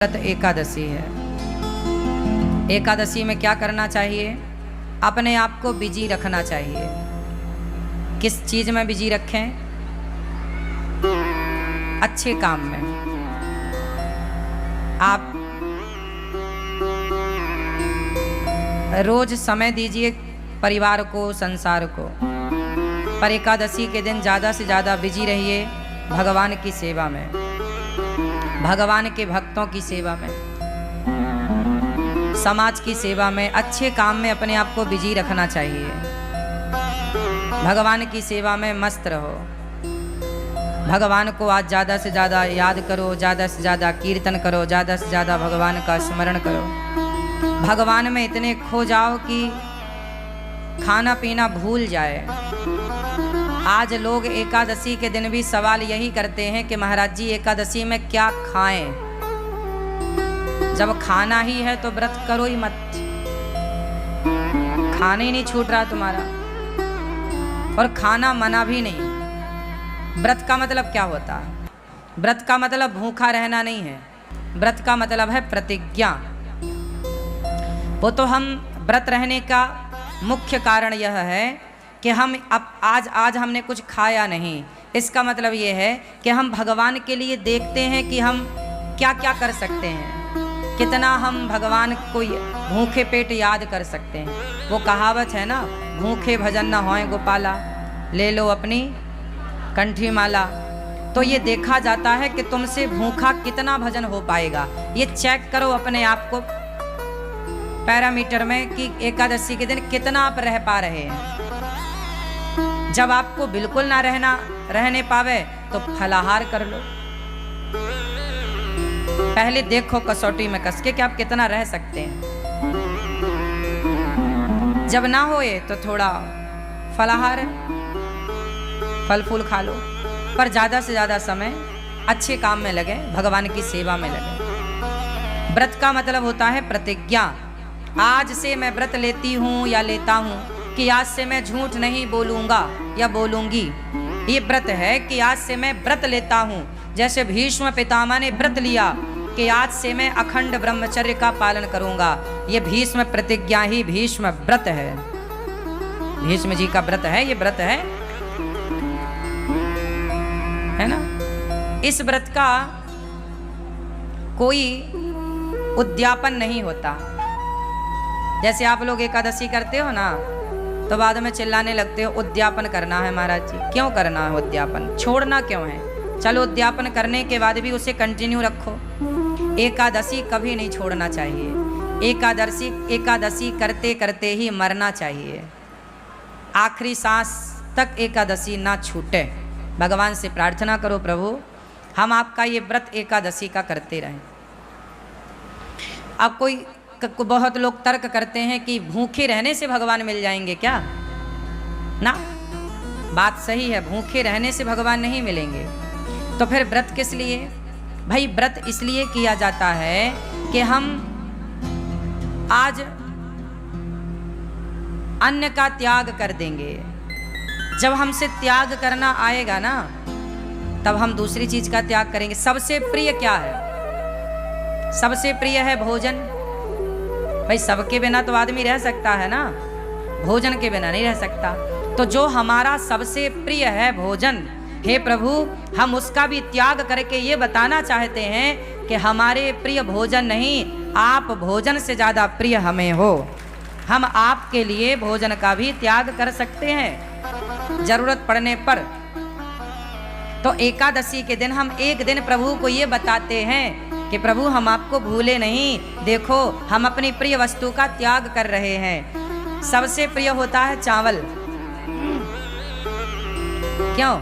व्रत एकादशी है। एकादशी में क्या करना चाहिए? अपने आप को बिजी रखना चाहिए। किस चीज़ में बिजी रखें? अच्छे काम में। आप रोज समय दीजिए परिवार को, संसार को, पर एकादशी के दिन ज़्यादा से ज़्यादा बिजी रहिए भगवान की सेवा में, भगवान के भक्तों की सेवा में, समाज की सेवा में, अच्छे काम में अपने आप को बिजी रखना चाहिए। भगवान की सेवा में मस्त रहो। भगवान को आज ज़्यादा से ज़्यादा याद करो, ज़्यादा से ज़्यादा कीर्तन करो, ज़्यादा से ज़्यादा भगवान का स्मरण करो। भगवान में इतने खो जाओ कि खाना पीना भूल जाए। आज लोग एकादशी के दिन भी सवाल यही करते हैं कि महाराज जी एकादशी में क्या खाएं? जब खाना ही है तो व्रत करो ही मत। खाने ही नहीं छूट रहा तुम्हारा, और खाना मना भी नहीं। व्रत का मतलब क्या होता है? व्रत का मतलब भूखा रहना नहीं है। व्रत का मतलब है प्रतिज्ञा। वो तो हम व्रत रहने का मुख्य कारण यह है कि हम आज हमने कुछ खाया नहीं। इसका मतलब ये है कि हम भगवान के लिए देखते हैं कि हम क्या क्या कर सकते हैं, कितना हम भगवान को भूखे पेट याद कर सकते हैं। वो कहावत है ना, भूखे भजन न होए गोपाला, ले लो अपनी कंठी माला। तो ये देखा जाता है कि तुमसे भूखा कितना भजन हो पाएगा। ये चेक करो अपने आप को पैरामीटर में कि एकादशी के दिन कितना आप रह पा रहे हैं। जब आपको बिल्कुल ना रहने पावे तो फलाहार कर लो। पहले देखो कसौटी में कस के कि आप कितना रह सकते हैं। जब ना होए तो थोड़ा फलाहार, फल फूल खा लो, पर ज़्यादा से ज़्यादा समय अच्छे काम में लगे, भगवान की सेवा में लगे। व्रत का मतलब होता है प्रतिज्ञा। आज से मैं व्रत लेती हूँ या लेता हूँ कि आज से मैं झूठ नहीं बोलूँगा या बोलूँगी। ये व्रत है कि आज से मैं व्रत लेता हूँ। जैसे भीष्म पितामह ने व्रत लिया कि आज से मैं अखंड ब्रह्मचर्य का पालन करूँगा। ये भीष्म प्रतिज्ञा ही भीष्म व्रत है। भीष्म जी का व्रत है, ये व्रत है ना। इस व्रत का कोई उद्यापन नहीं होता। जैसे आप लोग एकादशी करते हो ना, तो बाद में चिल्लाने लगते हो उद्यापन करना है महाराज जी। क्यों करना है उद्यापन? छोड़ना क्यों है? चलो उद्यापन करने के बाद भी उसे कंटिन्यू रखो। एकादशी कभी नहीं छोड़ना चाहिए। एकादशी करते करते ही मरना चाहिए। आखिरी सांस तक एकादशी ना छूटे। भगवान से प्रार्थना करो, प्रभु हम आपका ये व्रत एकादशी का करते रहें। अब बहुत लोग तर्क करते हैं कि भूखे रहने से भगवान मिल जाएंगे क्या? ना, बात सही है, भूखे रहने से भगवान नहीं मिलेंगे। तो फिर व्रत किस लिए? भाई व्रत इसलिए किया जाता है कि हम आज अन्न का त्याग कर देंगे। जब हमसे त्याग करना आएगा ना, तब हम दूसरी चीज का त्याग करेंगे। सबसे प्रिय क्या है? सबसे प्रिय है भोजन। भाई सबके बिना तो आदमी रह सकता है ना, भोजन के बिना नहीं रह सकता। तो जो हमारा सबसे प्रिय है भोजन, हे प्रभु हम उसका भी त्याग करके ये बताना चाहते हैं कि हमारे प्रिय भोजन नहीं, आप भोजन से ज़्यादा प्रिय हमें हो। हम आपके लिए भोजन का भी त्याग कर सकते हैं जरूरत पड़ने पर। तो एकादशी के दिन हम एक दिन प्रभु को ये बताते हैं कि प्रभु हम आपको भूले नहीं, देखो हम अपनी प्रिय वस्तु का त्याग कर रहे हैं। सबसे प्रिय होता है चावल। क्यों?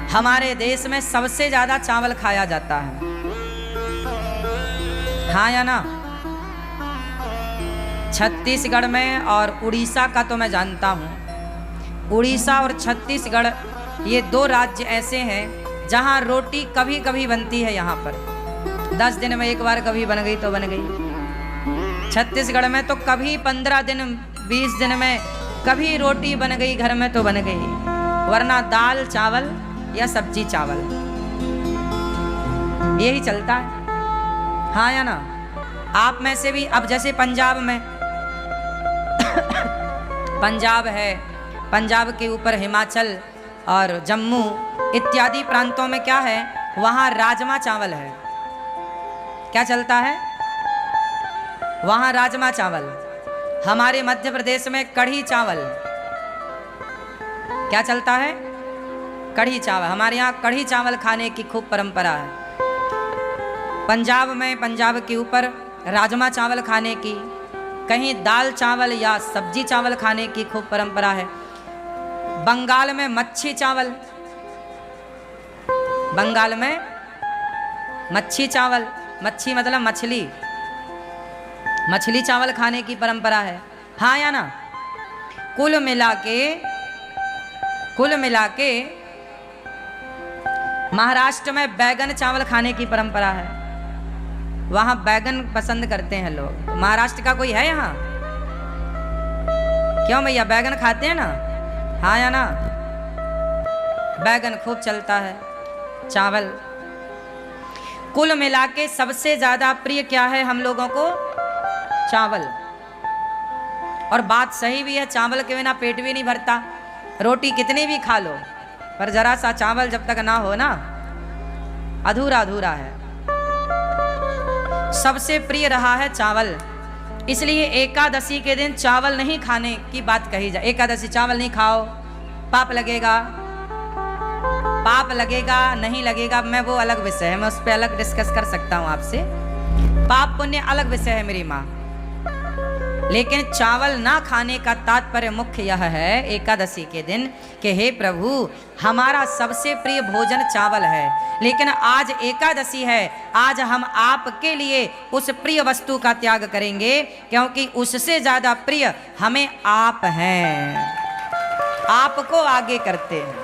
हमारे देश में सबसे ज्यादा चावल खाया जाता है, हाँ या ना? छत्तीसगढ़ में और उड़ीसा का तो मैं जानता हूँ। उड़ीसा और छत्तीसगढ़ ये दो राज्य ऐसे हैं जहाँ रोटी कभी कभी बनती है। यहाँ पर 10 दिन में एक बार कभी बन गई तो बन गई। छत्तीसगढ़ में तो कभी 15 दिन 20 दिन में कभी रोटी बन गई घर में तो बन गई, वरना दाल चावल या सब्जी चावल यही चलता है। हाँ या ना? आप में से भी, अब जैसे पंजाब में पंजाब है, पंजाब के ऊपर हिमाचल और जम्मू इत्यादि प्रांतों में क्या है, वहाँ राजमा चावल है। क्या चलता है वहाँ? राजमा चावल। हमारे मध्य प्रदेश में कढ़ी चावल। क्या चलता है? कढ़ी चावल। हमारे यहाँ कढ़ी चावल खाने की खूब परंपरा है। पंजाब में, पंजाब के ऊपर राजमा चावल खाने की, कहीं दाल चावल या सब्जी चावल खाने की खूब परंपरा है। बंगाल में मच्छी चावल, बंगाल में मच्छी चावल, मच्छी मतलब मछली, मछली चावल खाने की परंपरा है। हाँ या ना? कुल मिला के महाराष्ट्र में बैगन चावल खाने की परंपरा है। वहां बैगन पसंद करते हैं लोग। महाराष्ट्र का कोई है यहाँ? क्यों भैया, बैगन खाते हैं ना? हाँ या ना? बैगन खूब चलता है, चावल। कुल मिला के सबसे ज्यादा प्रिय क्या है हम लोगों को? चावल। और बात सही भी है, चावल के बिना पेट भी नहीं भरता। रोटी कितनी भी खा लो, पर जरा सा चावल जब तक ना हो ना, अधूरा अधूरा है। सबसे प्रिय रहा है चावल, इसलिए एकादशी के दिन चावल नहीं खाने की बात कही जाए। एकादशी चावल नहीं खाओ, पाप लगेगा। पाप लगेगा नहीं लगेगा, मैं वो अलग विषय है, मैं उस पर अलग डिस्कस कर सकता हूँ आपसे। पाप पुण्य अलग विषय है मेरी माँ। लेकिन चावल ना खाने का तात्पर्य मुख्य यह है एकादशी के दिन कि हे प्रभु, हमारा सबसे प्रिय भोजन चावल है, लेकिन आज एकादशी है, आज हम आपके लिए उस प्रिय वस्तु का त्याग करेंगे, क्योंकि उससे ज्यादा प्रिय हमें आप हैं, आपको आगे करते हैं,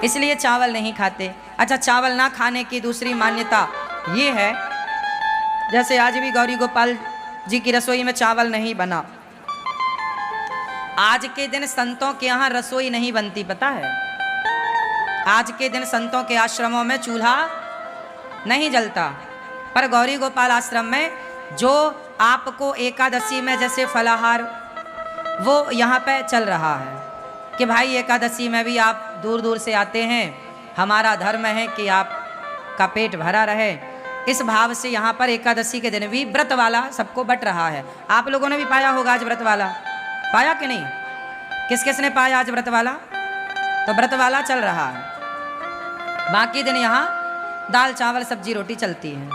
इसलिए चावल नहीं खाते। अच्छा, चावल ना खाने की दूसरी मान्यता ये है, जैसे आज भी गौरी गोपाल जी की रसोई में चावल नहीं बना। आज के दिन संतों के यहाँ रसोई नहीं बनती, पता है? आज के दिन संतों के आश्रमों में चूल्हा नहीं जलता, पर गौरी गोपाल आश्रम में जो आपको एकादशी में जैसे फलाहार वो यहाँ पे चल रहा है कि भाई एकादशी में भी आप दूर दूर से आते हैं, हमारा धर्म है कि आपका पेट भरा रहे। इस भाव से यहाँ पर एकादशी के दिन भी व्रत वाला सबको बट रहा है। आप लोगों ने भी पाया होगा आज व्रत वाला, पाया कि नहीं? किस किस ने पाया आज व्रत वाला? तो व्रत वाला चल रहा है। बाकी दिन यहाँ दाल चावल सब्जी रोटी चलती है।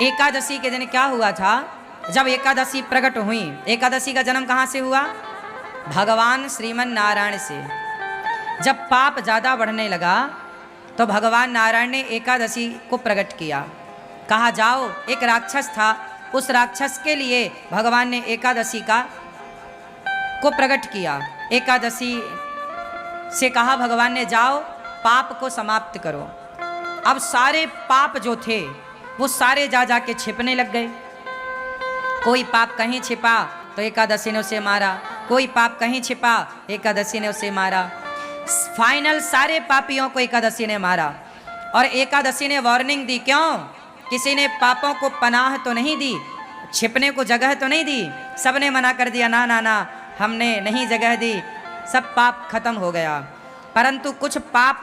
एकादशी के दिन क्या हुआ था? जब एकादशी प्रकट हुई, एकादशी का जन्म कहाँ से हुआ? भगवान श्रीमन नारायण से। जब पाप ज़्यादा बढ़ने लगा तो भगवान नारायण ने एकादशी को प्रकट किया। कहा जाओ, एक राक्षस था, उस राक्षस के लिए भगवान ने एकादशी को प्रकट किया। एकादशी से कहा भगवान ने, जाओ पाप को समाप्त करो। अब सारे पाप जो थे वो सारे जा जा के छिपने लग गए। कोई पाप कहीं छिपा तो एकादशी ने उसे मारा, कोई पाप कहीं छिपा एकादशी ने उसे मारा। फाइनल सारे पापियों को एकादशी ने मारा। और एकादशी ने वार्निंग दी, क्यों? किसी ने पापों को पनाह तो नहीं दी, छिपने को जगह तो नहीं दी, सबने मना कर दिया, ना ना ना हमने नहीं जगह दी, सब पाप खत्म हो गया। परंतु कुछ पाप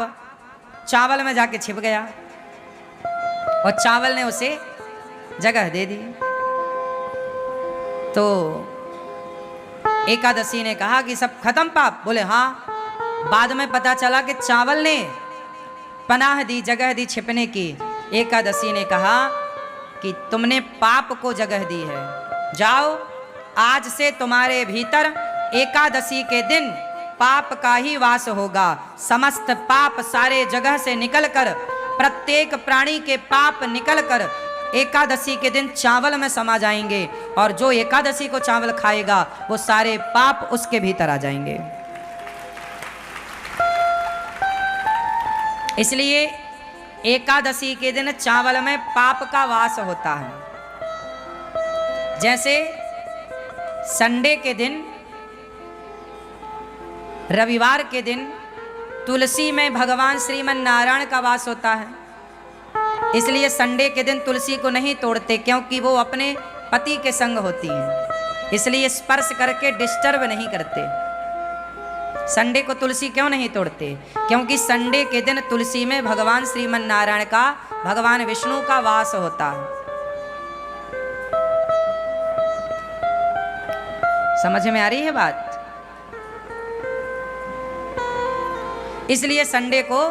चावल में जाके छिप गया और चावल ने उसे जगह दे दी। तो एकादशी ने कहा कि सब खत्म पाप? बोले हाँ। बाद में पता चला कि चावल ने पनाह दी, जगह दी छिपने की। एकादशी ने कहा कि तुमने पाप को जगह दी है, जाओ आज से तुम्हारे भीतर एकादशी के दिन पाप का ही वास होगा। समस्त पाप सारे जगह से निकलकर, प्रत्येक प्राणी के पाप निकलकर एकादशी के दिन चावल में समा जाएंगे, और जो एकादशी को चावल खाएगा वो सारे पाप उसके भीतर आ जाएंगे। इसलिए एकादशी के दिन चावल में पाप का वास होता है। जैसे संडे के दिन, रविवार के दिन तुलसी में भगवान श्रीमन नारायण का वास होता है। इसलिए संडे के दिन तुलसी को नहीं तोड़ते, क्योंकि वो अपने पति के संग होती हैं, इसलिए स्पर्श करके डिस्टर्ब नहीं करते। संडे को तुलसी क्यों नहीं तोड़ते? क्योंकि संडे के दिन तुलसी में भगवान श्रीमन नारायण का, भगवान विष्णु का वास होता है। समझ में आ रही है बात? इसलिए संडे को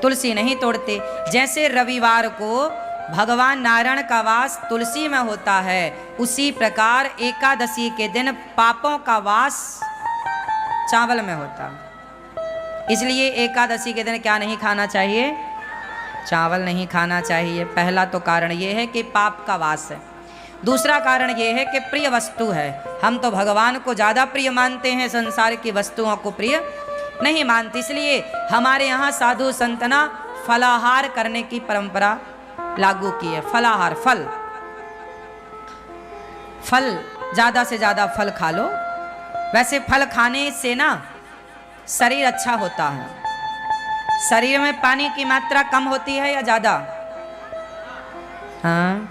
तुलसी नहीं तोड़ते। जैसे रविवार को भगवान नारायण का वास तुलसी में होता है, उसी प्रकार एकादशी के दिन पापों का वास चावल में होता। इसलिए एकादशी के दिन क्या नहीं खाना चाहिए? चावल नहीं खाना चाहिए। पहला तो कारण ये है कि पाप का वास है। दूसरा कारण ये है कि प्रिय वस्तु है। हम तो भगवान को ज़्यादा प्रिय मानते हैं, संसार की वस्तुओं को प्रिय नहीं मानते। इसलिए हमारे यहाँ साधु संतना फलाहार करने की परंपरा लागू की है। फलाहार, फल ज़्यादा से ज़्यादा फल खा लो। वैसे फल खाने से ना शरीर अच्छा होता है। शरीर में पानी की मात्रा कम होती है या ज़्यादा? हाँ,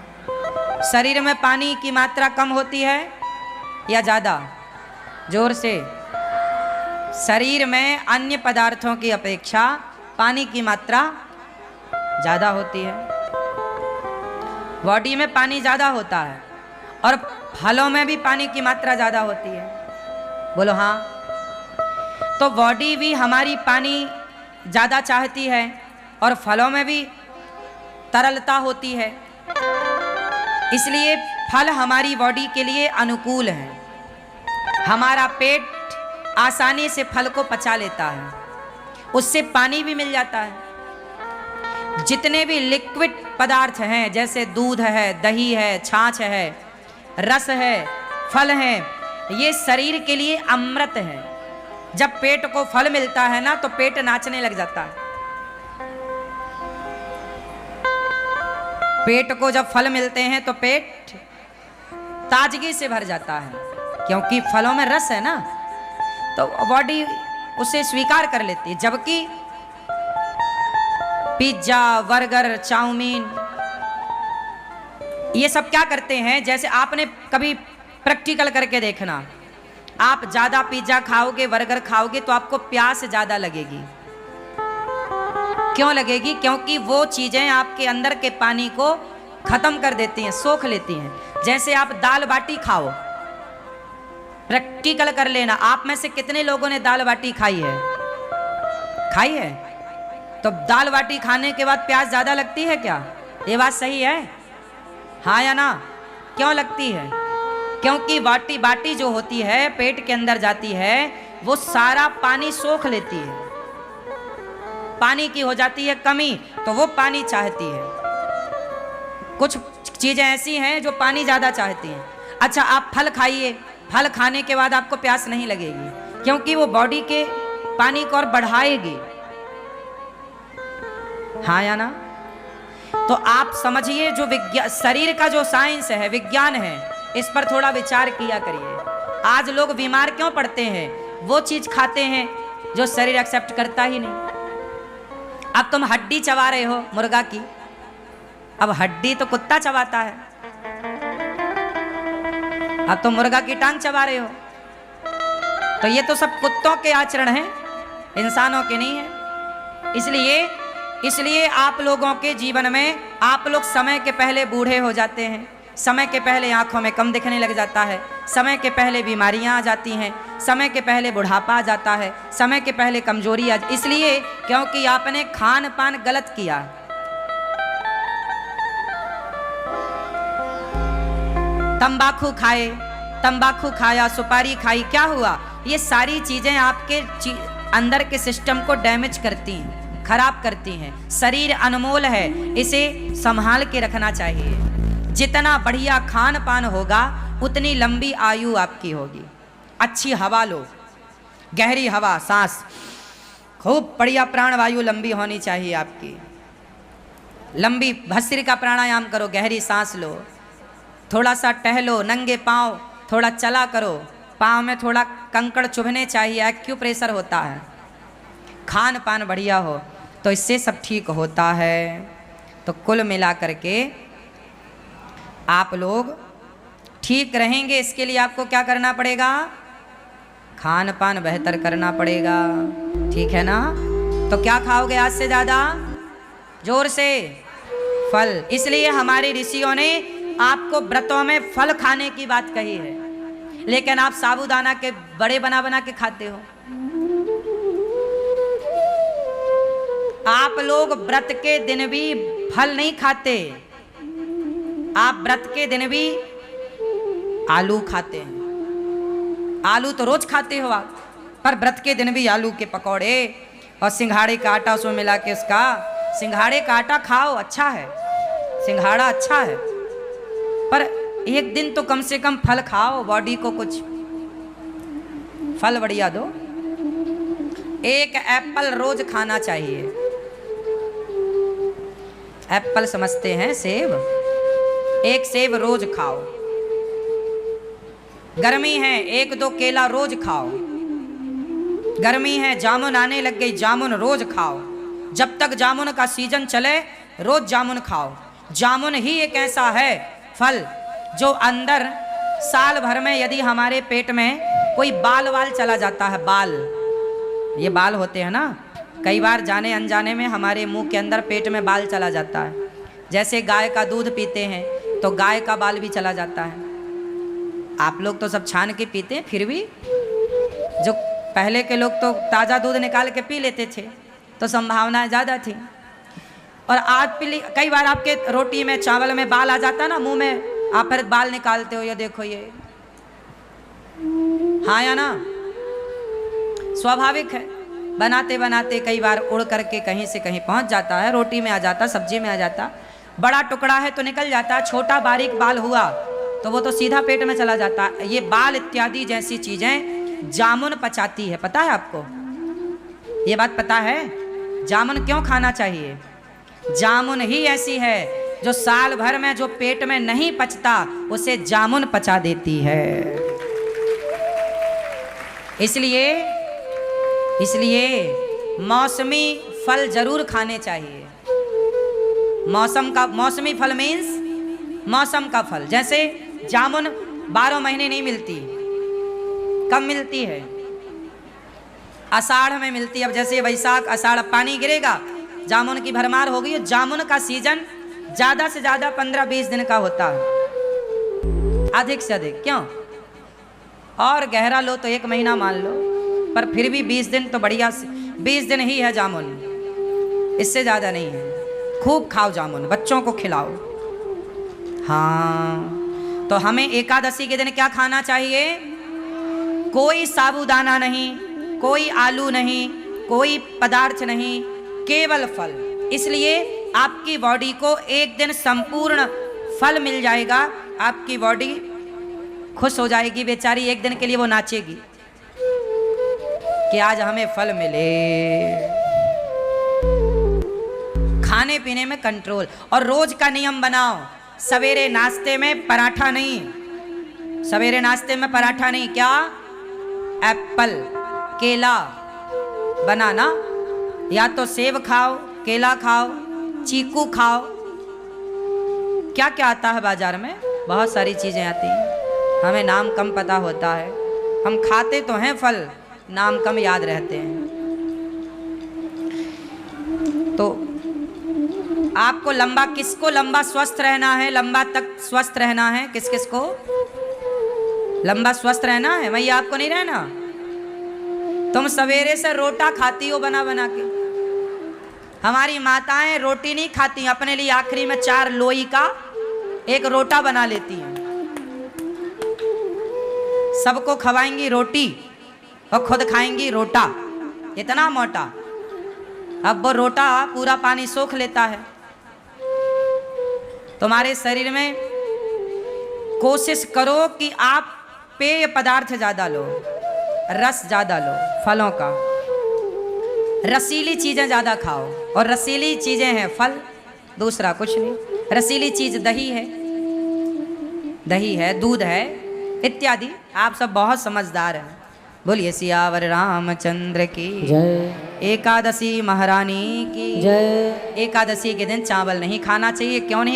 शरीर में पानी की मात्रा कम होती है या ज़्यादा? जोर से। शरीर में अन्य पदार्थों की अपेक्षा पानी की मात्रा ज़्यादा होती है। बॉडी में पानी ज़्यादा होता है और फलों में भी पानी की मात्रा ज़्यादा होती है। बोलो हाँ। तो बॉडी भी हमारी पानी ज़्यादा चाहती है और फलों में भी तरलता होती है, इसलिए फल हमारी बॉडी के लिए अनुकूल है। हमारा पेट आसानी से फल को पचा लेता है, उससे पानी भी मिल जाता है। जितने भी लिक्विड पदार्थ हैं, जैसे दूध है, दही है, छाछ है, रस है, फल है, ये शरीर के लिए अमृत है। जब पेट को फल मिलता है ना, तो पेट नाचने लग जाता है। पेट को जब फल मिलते हैं तो पेट ताजगी से भर जाता है, क्योंकि फलों में रस है ना, तो बॉडी उसे स्वीकार कर लेती है। जबकि पिज्जा, बर्गर, चाउमीन, ये सब क्या करते हैं? जैसे आपने कभी प्रैक्टिकल करके देखना, आप ज़्यादा पिज्जा खाओगे, बर्गर खाओगे, तो आपको प्यास ज़्यादा लगेगी। क्यों लगेगी? क्योंकि वो चीज़ें आपके अंदर के पानी को ख़त्म कर देती हैं, सोख लेती हैं। जैसे आप दाल बाटी खाओ, प्रैक्टिकल कर लेना, आप में से कितने लोगों ने दाल बाटी खाई है? खाई है? तो दाल बाटी खाने के बाद प्यास ज़्यादा लगती है क्या? ये बात सही है? हाँ या ना? क्यों लगती है? क्योंकि बाटी जो होती है पेट के अंदर जाती है, वो सारा पानी सोख लेती है, पानी की हो जाती है कमी, तो वो पानी चाहती है। कुछ चीज़ें ऐसी हैं जो पानी ज़्यादा चाहती हैं। अच्छा, आप फल खाइए, फल खाने के बाद आपको प्यास नहीं लगेगी, क्योंकि वो बॉडी के पानी को और बढ़ाएगी। हाँ या ना? तो आप समझिए, जो विज्ञान, शरीर का जो साइंस है, विज्ञान है, इस पर थोड़ा विचार किया करिए। आज लोग बीमार क्यों पड़ते हैं? वो चीज खाते हैं जो शरीर एक्सेप्ट करता ही नहीं। अब तुम हड्डी चबा रहे हो मुर्गा की, अब हड्डी तो कुत्ता चबाता है, अब तुम मुर्गा की टांग चबा रहे हो, तो ये तो सब कुत्तों के आचरण हैं, इंसानों के नहीं है। इसलिए आप लोगों के जीवन में, आप लोग समय के पहले बूढ़े हो जाते हैं, समय के पहले आंखों में कम दिखने लग जाता है, समय के पहले बीमारियां आ जाती हैं, समय के पहले बुढ़ापा आ जाता है, समय के पहले कमजोरी आ, इसलिए क्योंकि आपने खान पान गलत किया। तंबाकू खाए, तंबाकू खाया, सुपारी खाई, क्या हुआ? ये सारी चीजें आपके अंदर के सिस्टम को डैमेज करती हैं, खराब करती हैं। शरीर अनमोल है, इसे संभाल के रखना चाहिए। जितना बढ़िया खान पान होगा, उतनी लंबी आयु आपकी होगी। अच्छी हवा लो, गहरी हवा, सांस, खूब बढ़िया प्राणवायु लंबी होनी चाहिए आपकी। लंबी भस्त्रिका प्राणायाम करो, गहरी सांस लो, थोड़ा सा टहलो, नंगे पाँव थोड़ा चला करो, पाँव में थोड़ा कंकड़ चुभने चाहिए, एक्यूप्रेशर होता है। खान पान बढ़िया हो तो इससे सब ठीक होता है। तो कुल मिला करके आप लोग ठीक रहेंगे, इसके लिए आपको क्या करना पड़ेगा? खान पान बेहतर करना पड़ेगा, ठीक है ना? तो क्या खाओगे आज से ज़्यादा? जोर से फल। इसलिए हमारे ऋषियों ने आपको व्रतों में फल खाने की बात कही है, लेकिन आप साबूदाना के बड़े बना बना के खाते हो। आप लोग व्रत के दिन भी फल नहीं खाते, आप व्रत के दिन भी आलू खाते हैं। आलू तो रोज खाते हो आप, पर व्रत के दिन भी आलू के पकौड़े और सिंघाड़े का आटा उसमें मिला के उसका, सिंघाड़े का आटा खाओ, अच्छा है, सिंघाड़ा अच्छा है, पर एक दिन तो कम से कम फल खाओ, बॉडी को कुछ फल बढ़िया दो। एक एप्पल रोज खाना चाहिए। एप्पल समझते हैं सेब, एक सेब रोज खाओ। गर्मी है, एक दो केला रोज खाओ। गर्मी है, जामुन आने लग गई, जामुन रोज खाओ। जब तक जामुन का सीजन चले रोज जामुन खाओ। जामुन ही एक ऐसा है फल जो अंदर साल भर में यदि हमारे पेट में कोई बाल वाल चला जाता है, बाल, ये बाल होते हैं ना, कई बार जाने अनजाने में हमारे मुंह के अंदर पेट में बाल चला जाता है। जैसे गाय का दूध पीते हैं तो गाय का बाल भी चला जाता है। आप लोग तो सब छान के पीते हैं, फिर भी जो पहले के लोग तो ताज़ा दूध निकाल के पी लेते थे, तो संभावनाएं ज़्यादा थी। और आज कई बार आपके रोटी में चावल में बाल आ जाता ना मुंह में, आप फिर बाल निकालते हो, ये देखो ये, हाँ या ना? स्वाभाविक है, बनाते बनाते कई बार उड़ करके कहीं से कहीं पहुंच जाता है, रोटी में आ जाता, सब्जी में आ जाता। बड़ा टुकड़ा है तो निकल जाता, छोटा बारीक बाल हुआ तो वो तो सीधा पेट में चला जाता। ये बाल इत्यादि जैसी चीजें जामुन पचाती है, पता है आपको? ये बात पता है? जामुन क्यों खाना चाहिए? जामुन ही ऐसी है जो साल भर में जो पेट में नहीं पचता उसे जामुन पचा देती है। इसलिए मौसमी फल जरूर खाने चाहिए। मौसमी फल मीन्स मौसम का फल। जैसे जामुन 12 महीने नहीं मिलती, कब मिलती है? आषाढ़ में मिलती है। अब जैसे वैशाख आषाढ़ पानी गिरेगा, जामुन की भरमार होगी। जामुन का सीजन ज़्यादा से ज़्यादा 15-20 दिन का होता है, अधिक से अधिक। क्यों? और गहरा लो तो 1 महीना मान लो, पर फिर भी 20 दिन तो बढ़िया, 20 दिन ही है जामुन, इससे ज़्यादा नहीं है। खूब खाओ जामुन, बच्चों को खिलाओ। हाँ, तो हमें एकादशी के दिन क्या खाना चाहिए? कोई साबूदाना नहीं, कोई आलू नहीं, कोई पदार्थ नहीं, केवल फल। इसलिए आपकी बॉडी को एक दिन संपूर्ण फल मिल जाएगा, आपकी बॉडी खुश हो जाएगी। बेचारी एक दिन के लिए वो नाचेगी कि आज हमें फल मिले। खाने पीने में कंट्रोल, और रोज का नियम बनाओ, सवेरे नाश्ते में पराठा नहीं, सवेरे नाश्ते में पराठा नहीं। क्या? एप्पल, केला, बनाना, या तो सेब खाओ, केला खाओ, चीकू खाओ। क्या क्या आता है बाजार में? बहुत सारी चीज़ें आती हैं, हमें नाम कम पता होता है। हम खाते तो हैं फल, नाम कम याद रहते हैं। तो आपको लंबा, किसको लंबा स्वस्थ रहना है, लंबा तक स्वस्थ रहना है? किस किस को लंबा स्वस्थ रहना है? भैया आपको नहीं रहना। तुम सवेरे से रोटा खाती हो बना बना के। हमारी माताएं रोटी नहीं खाती, अपने लिए आखिरी में 4 लोई का एक रोटा बना लेती हैं। सबको खवाएंगी रोटी और खुद खाएंगी रोटा, इतना मोटा। अब वो रोटा पूरा पानी सोख लेता है। तुम्हारे शरीर में कोशिश करो कि आप पेय पदार्थ ज़्यादा लो, रस ज़्यादा लो, फलों का, रसीली चीज़ें ज़्यादा खाओ। और रसीली चीज़ें हैं फल, दूसरा कुछ नहीं। रसीली चीज़ दही है, दूध है, इत्यादि। आप सब बहुत समझदार हैं, बोलिए सियावर रामचंद्र की जय। एकादशी महारानी की जय। एकादशी के दिन चावल नहीं खाना चाहिए। क्यों नहीं